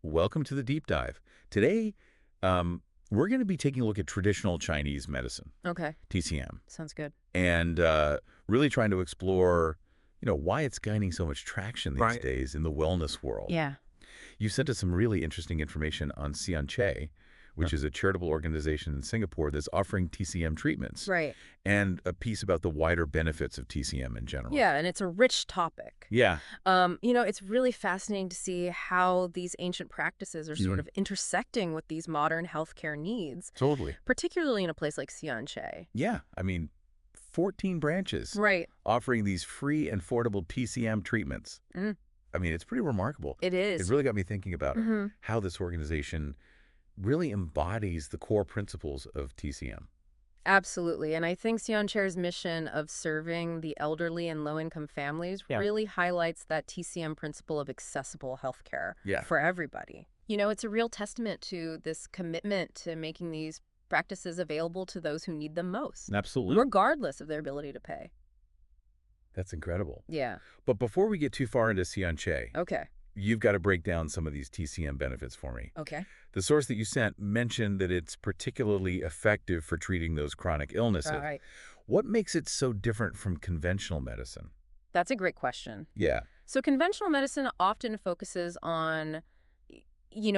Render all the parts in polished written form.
welcome to the deep dive. Today, we're going to be taking a look at traditional Chinese medicine, Okay. TCM, Sounds good. and really trying to explore, why it's gaining so much traction these Right. days in the wellness world. Yeah. You sent us some really interesting information on Sian, which is a charitable organization in Singapore that's offering TCM treatments, Right. and a piece about the wider benefits of TCM in general. Yeah, and it's a rich topic. Yeah. It's really fascinating to see how these ancient practices are sort of intersecting with these modern healthcare needs, Totally. particularly in a place like Sian, Chay. Yeah. 14 branches Right. offering these free and affordable TCM treatments. Mm. It's pretty remarkable. It is. It really got me thinking about Mm-hmm. how this organization really embodies the core principles of TCM. Absolutely. And I think Sian Chair's mission of serving the elderly and low-income families Yeah. really highlights that TCM principle of accessible healthcare Yeah. for everybody. It's a real testament to this commitment to making these practices available to those who need them most, Absolutely. regardless of their ability to pay. That's incredible. Yeah. But before we get too far into Sian, Okay. you've got to break down some of these TCM benefits for me. Okay. The source that you sent mentioned that it's particularly effective for treating those chronic illnesses. All right. What makes it so different from conventional medicine? That's a great question. Yeah. So conventional medicine often focuses on,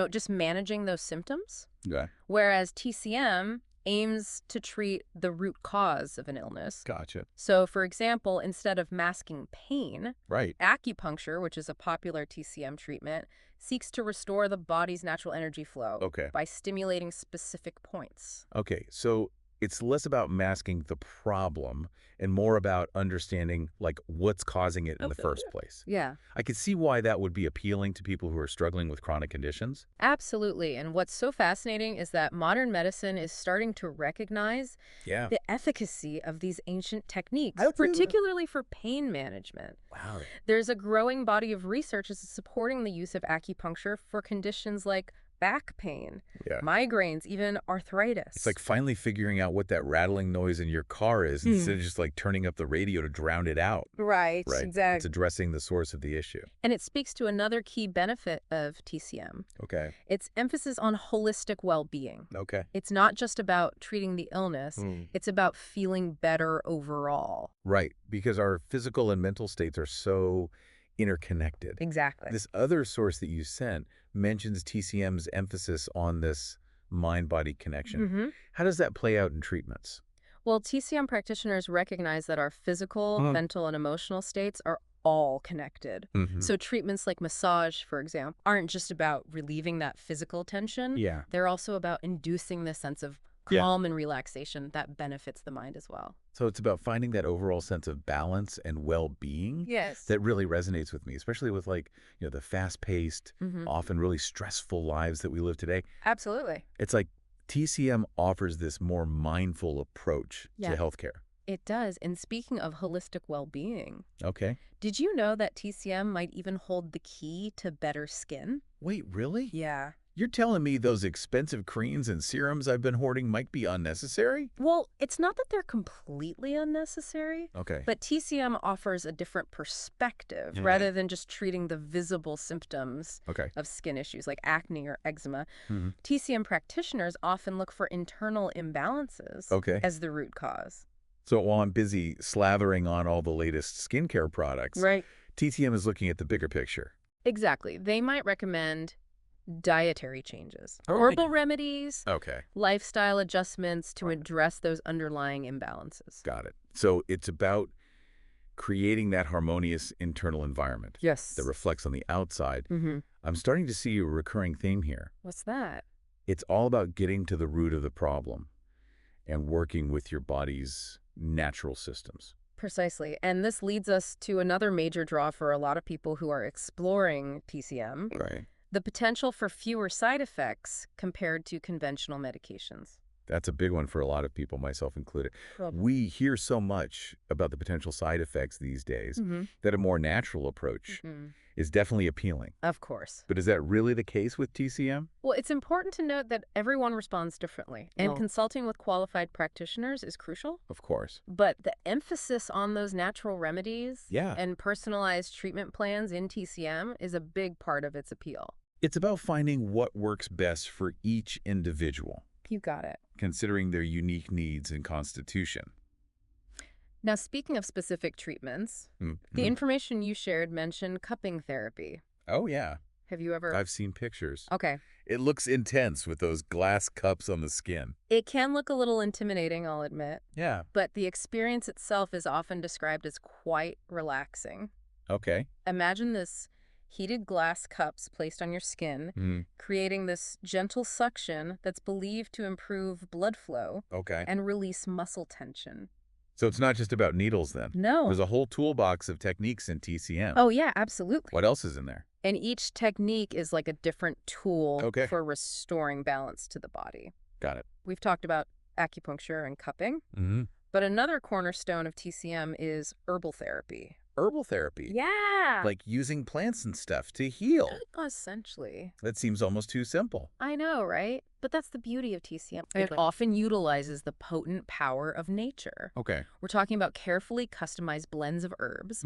just managing those symptoms, Okay. whereas TCM aims to treat the root cause of an illness. Gotcha. So, for example, instead of masking pain, Right. acupuncture, which is a popular TCM treatment, seeks to restore the body's natural energy flow Okay. by stimulating specific points. Okay. So it's less about masking the problem and more about understanding what's causing it in the first place. Yeah. I could see why that would be appealing to people who are struggling with chronic conditions. Absolutely. And what's so fascinating is that modern medicine is starting to recognize Yeah. the efficacy of these ancient techniques, I would say that- particularly for pain management. Wow. There's a growing body of research that's supporting the use of acupuncture for conditions like back pain, Yeah. migraines, even arthritis. It's like finally figuring out what that rattling noise in your car is instead of just turning up the radio to drown it out. Right, Right. It's exactly. addressing the source of the issue. And it speaks to another key benefit of TCM. Okay. Its emphasis on holistic well-being. Okay. It's not just about treating the illness, it's about feeling better overall. Right. Because our physical and mental states are so interconnected. Exactly. This other source that you sent mentions TCM's emphasis on this mind-body connection. How does that play out in treatments? Well, TCM practitioners recognize that our physical, mental, and emotional states are all connected. So treatments like massage, for example, aren't just about relieving that physical tension. Yeah. They're also about inducing the sense of Yeah. calm and relaxation that benefits the mind as well. So it's about finding that overall sense of balance and well-being Yes. that really resonates with me, especially with the fast-paced, often really stressful lives that we live today. Absolutely. It's like TCM offers this more mindful approach Yeah. to healthcare. It does. And speaking of holistic well-being, Okay. did you know that TCM might even hold the key to better skin? Wait, really? Yeah. You're telling me those expensive creams and serums I've been hoarding might be unnecessary? Well, it's not that they're completely unnecessary, Okay. but TCM offers a different perspective rather than just treating the visible symptoms Okay. of skin issues like acne or eczema. Mhm. TCM practitioners often look for internal imbalances Okay. as the root cause. So while I'm busy slathering on all the latest skincare products, Right. TCM is looking at the bigger picture. Exactly. They might recommend dietary changes, Oh, herbal remedies, Okay. lifestyle adjustments to address those underlying imbalances. Got it. So it's about creating that harmonious internal environment Yes. that reflects on the outside. Mm-hmm. I'm starting to see a recurring theme here. What's that? It's all about getting to the root of the problem and working with your body's natural systems. Precisely. And this leads us to another major draw for a lot of people who are exploring TCM, Right. the potential for fewer side effects compared to conventional medications. That's a big one for a lot of people, myself included. Well- We hear so much about the potential side effects these days that a more natural approach is definitely appealing. Of course. But is that really the case with TCM? Well, it's important to note that everyone responds differently, and Oh. consulting with qualified practitioners is crucial. Of course. But the emphasis on those natural remedies Yeah. and personalized treatment plans in TCM is a big part of its appeal. It's about finding what works best for each individual, You got it. considering their unique needs and constitution. Now, speaking of specific treatments, the information you shared mentioned cupping therapy. Oh, yeah. Have you ever? I've seen pictures. Okay. It looks intense with those glass cups on the skin. It can look a little intimidating, I'll admit, Yeah. but the experience itself is often described as quite relaxing. Okay. Imagine this heated glass cups placed on your skin, creating this gentle suction that's believed to improve blood flow Okay. and release muscle tension. So it's not just about needles then. No. There's a whole toolbox of techniques in TCM. Oh, yeah, absolutely. What else is in there? And each technique is like a different tool Okay. for restoring balance to the body. Got it. We've talked about acupuncture and cupping, Mm-hmm. but another cornerstone of TCM is herbal therapy. Herbal therapy. Yeah. Like using plants and stuff to heal. Essentially. That seems almost too simple. I know, right? But that's the beauty of TCM. It often utilizes the potent power of nature. Okay. We're talking about carefully customized blends of herbs,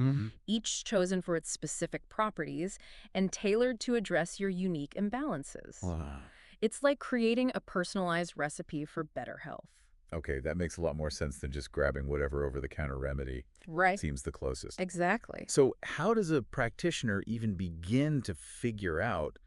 each chosen for its specific properties and tailored to address your unique imbalances. Wow. It's like creating a personalized recipe for better health. Okay, that makes a lot more sense than just grabbing whatever over-the-counter remedy Right. seems the closest. Exactly. So how does a practitioner even begin to figure out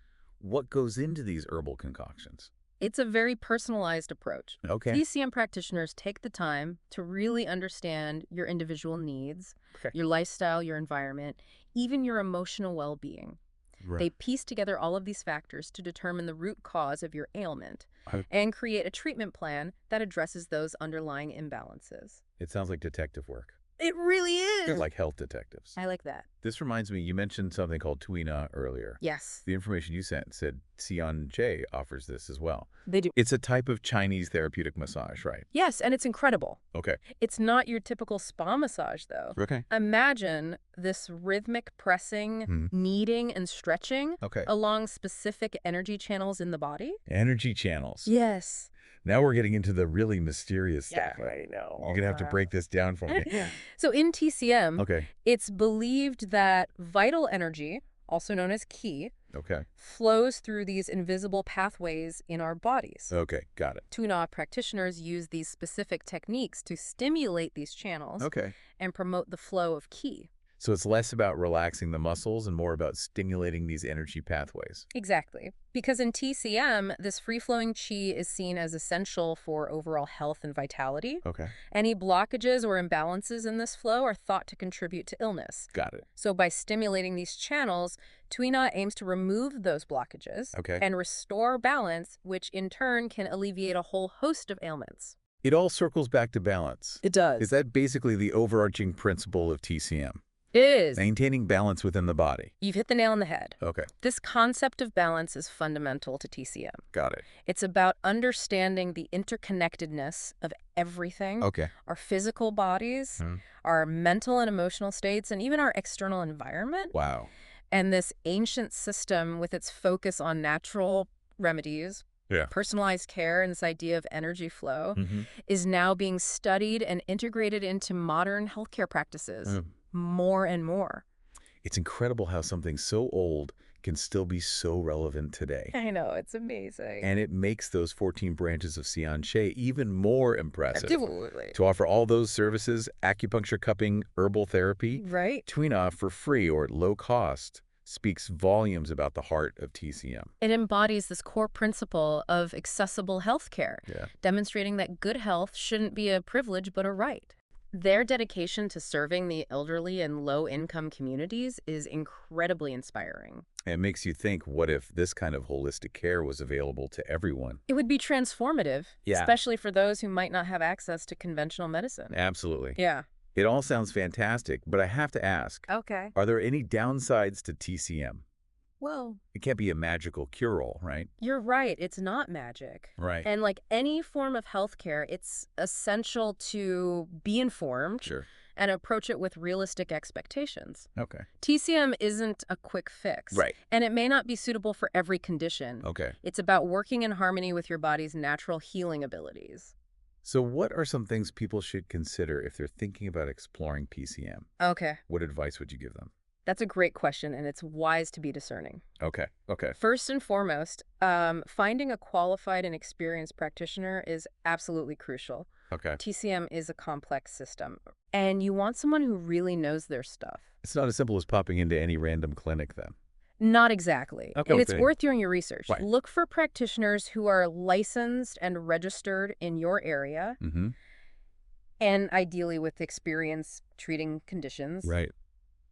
what goes into these herbal concoctions? It's a very personalized approach. Okay. TCM practitioners take the time to really understand your individual needs, Okay. your lifestyle, your environment, even your emotional well-being. Right. They piece together all of these factors to determine the root cause of your ailment I- and create a treatment plan that addresses those underlying imbalances. It sounds like detective work. It really is. Like health detectives. I like that. This reminds me, you mentioned something called Tuina earlier. Yes, The information you sent said Sian Chay offers this as well. they do. It's a type of Chinese therapeutic massage, right? Yes, and it's incredible. Okay. It's not your typical spa massage, though. Okay. Imagine this rhythmic pressing, kneading, and stretching Okay. along specific energy channels in the body. Energy channels. Yes. Now we're getting into the really mysterious stuff. I know. You're going to have to break this down for me. So in TCM, Okay. it's believed that vital energy, also known as qi, Okay. flows through these invisible pathways in our bodies. Okay. Got it. Tuna practitioners use these specific techniques to stimulate these channels Okay. and promote the flow of qi. So it's less about relaxing the muscles and more about stimulating these energy pathways. Exactly. Because in TCM, this free-flowing qi is seen as essential for overall health and vitality. Okay. Any blockages or imbalances in this flow are thought to contribute to illness. Got it. So by stimulating these channels, Tuina aims to remove those blockages Okay. and restore balance, which in turn can alleviate a whole host of ailments. It all circles back to balance. It does. Is that basically the overarching principle of TCM? It is. Maintaining balance within the body. You've hit the nail on the head. Okay. This concept of balance is fundamental to TCM. Got it. It's about understanding the interconnectedness of everything, Okay. our physical bodies, our mental and emotional states, and even our external environment. Wow. And this ancient system with its focus on natural remedies, Yeah. personalized care, and this idea of energy flow is now being studied and integrated into modern healthcare practices more and more. It's incredible how something so old can still be so relevant today. I know, it's amazing. And it makes those 14 branches of Sian Chay even more impressive. Absolutely. To offer all those services, acupuncture, cupping, herbal therapy, Right? Tuina for free or at low cost speaks volumes about the heart of TCM. It embodies this core principle of accessible healthcare, Yeah. demonstrating that good health shouldn't be a privilege but a right. Their dedication to serving the elderly and low-income communities is incredibly inspiring. And it makes you think, what if this kind of holistic care was available to everyone? It would be transformative, Yeah. especially for those who might not have access to conventional medicine. Absolutely. Yeah. It all sounds fantastic, but I have to ask, Okay. are there any downsides to TCM? Well, It can't be a magical cure-all, right? you're right. It's not magic. Right. And like any form of healthcare, it's essential to be informed Sure. and approach it with realistic expectations. Okay. TCM isn't a quick fix. Right. And it may not be suitable for every condition. Okay. It's about working in harmony with your body's natural healing abilities. So what are some things people should consider if they're thinking about exploring PCM? Okay. What advice would you give them? That's a great question, and it's wise to be discerning. Okay. Okay. First and foremost, finding a qualified and experienced practitioner is absolutely crucial. Okay. TCM is a complex system, and you want someone who really knows their stuff. It's not as simple as popping into any random clinic then. Not exactly. Okay. And it's worth doing your research. Right. Look for practitioners who are licensed and registered in your area, Mm-hmm. and ideally with experience treating conditions Right.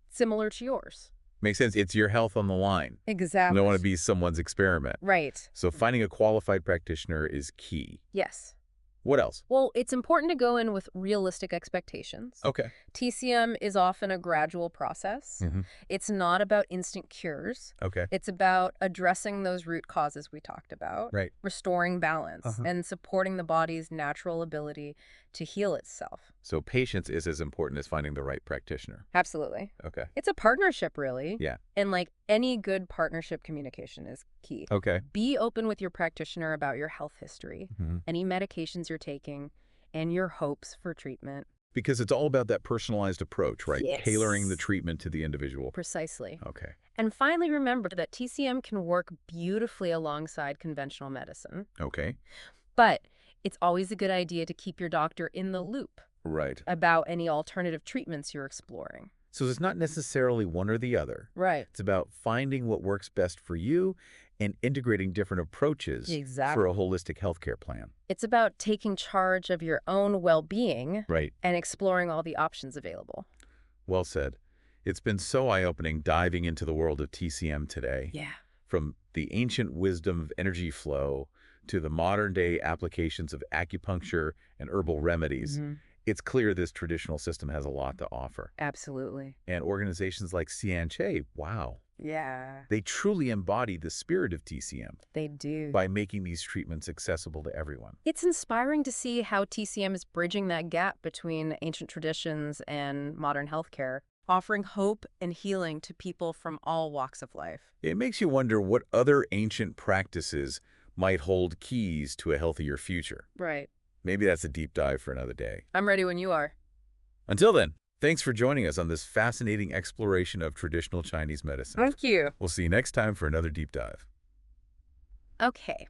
similar to yours. Makes sense. It's your health on the line. Exactly. You don't want to be someone's experiment. Right. So finding a qualified practitioner is key. Yes. What else? Well, it's important to go in with realistic expectations. Okay. TCM is often a gradual process. Mm-hmm. It's not about instant cures. Okay. It's about addressing those root causes we talked about, Right. restoring balance, and supporting the body's natural ability to heal itself. So patience is as important as finding the right practitioner. Absolutely. Okay. It's a partnership, really. Yeah. And like any good partnership, communication is key. Okay. Be open with your practitioner about your health history, any medications you're taking, and your hopes for treatment. Because it's all about that personalized approach, right? Yes. Tailoring the treatment to the individual. Precisely. Okay. And finally, remember that TCM can work beautifully alongside conventional medicine. Okay. But it's always a good idea to keep your doctor in the loop Right. about any alternative treatments you're exploring. So it's not necessarily one or the other. Right. It's about finding what works best for you and integrating different approaches for a holistic healthcare plan. It's about taking charge of your own well-being Right. and exploring all the options available. Well said. It's been so eye-opening diving into the world of TCM today. Yeah. From the ancient wisdom of energy flow to the modern-day applications of acupuncture and herbal remedies, it's clear this traditional system has a lot to offer. Absolutely. And organizations like Sian, Chay, wow, Yeah. they truly embody the spirit of TCM They do. by making these treatments accessible to everyone. It's inspiring to see how TCM is bridging that gap between ancient traditions and modern healthcare, offering hope and healing to people from all walks of life. It makes you wonder what other ancient practices might hold keys to a healthier future. Right. Maybe that's a deep dive for another day. I'm ready when you are. Until then, thanks for joining us on this fascinating exploration of traditional Chinese medicine. Thank you. We'll see you next time for another deep dive. Okay.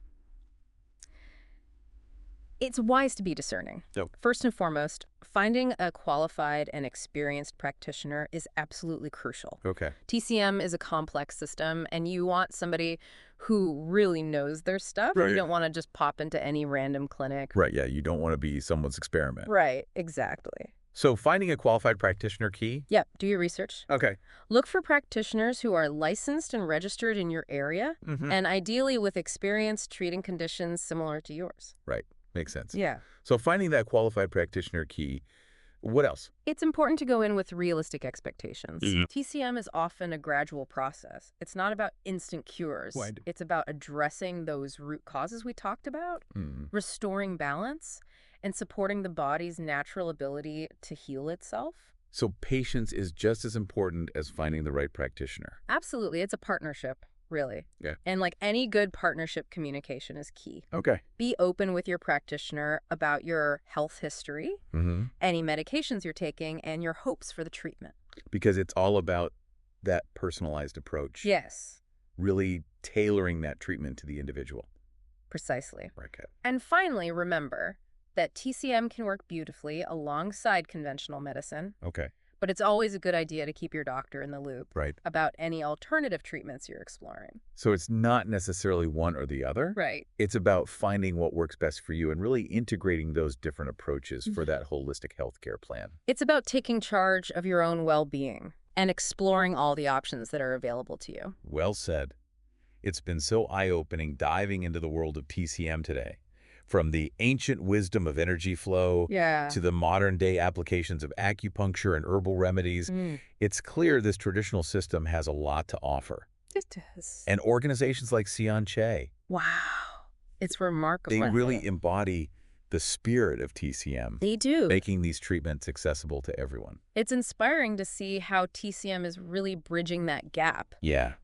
It's wise to be discerning. Yep. First and foremost, finding a qualified and experienced practitioner is absolutely crucial. Okay. TCM is a complex system, and you want somebody who really knows their stuff. Right. You don't want to just pop into any random clinic. Right, yeah, you don't want to be someone's experiment. Right, exactly. So finding a qualified practitioner key? Yep, do your research. Okay. Look for practitioners who are licensed and registered in your area, and ideally with experience treating conditions similar to yours. Right, makes sense. Yeah. So finding that qualified practitioner key, what else? It's important to go in with realistic expectations. Mhm. TCM is often a gradual process. It's not about instant cures. Right. It's about addressing those root causes we talked about, restoring balance, and supporting the body's natural ability to heal itself. So patience is just as important as finding the right practitioner. Absolutely. It's a partnership, really. Yeah. And like any good partnership, communication is key. Okay. Be open with your practitioner about your health history, any medications you're taking, and your hopes for the treatment. Because it's all about that personalized approach. Yes, Really tailoring that treatment to the individual. precisely. Okay. And finally, remember that TCM can work beautifully alongside conventional medicine, Okay. but it's always a good idea to keep your doctor in the loop Right. about any alternative treatments you're exploring. So it's not necessarily one or the other. Right. It's about finding what works best for you and really integrating those different approaches for that holistic healthcare plan. It's about taking charge of your own well-being and exploring all the options that are available to you. Well said. It's been so eye-opening diving into the world of TCM today. From the ancient wisdom of energy flow to the modern-day applications of acupuncture and herbal remedies, it's clear this traditional system has a lot to offer. It does. And organizations like Sian, Chay, Wow. It's remarkable. they really embody the spirit of TCM. They do. Making these treatments accessible to everyone. It's inspiring to see how TCM is really bridging that gap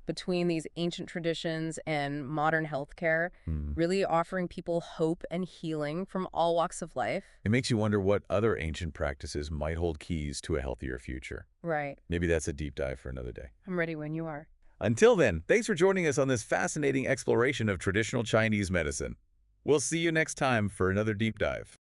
between these ancient traditions and modern healthcare, really offering people hope and healing from all walks of life. It makes you wonder what other ancient practices might hold keys to a healthier future. Right. Maybe that's a deep dive for another day. I'm ready when you are. Until then, thanks for joining us on this fascinating exploration of traditional Chinese medicine. We'll see you next time for another deep dive.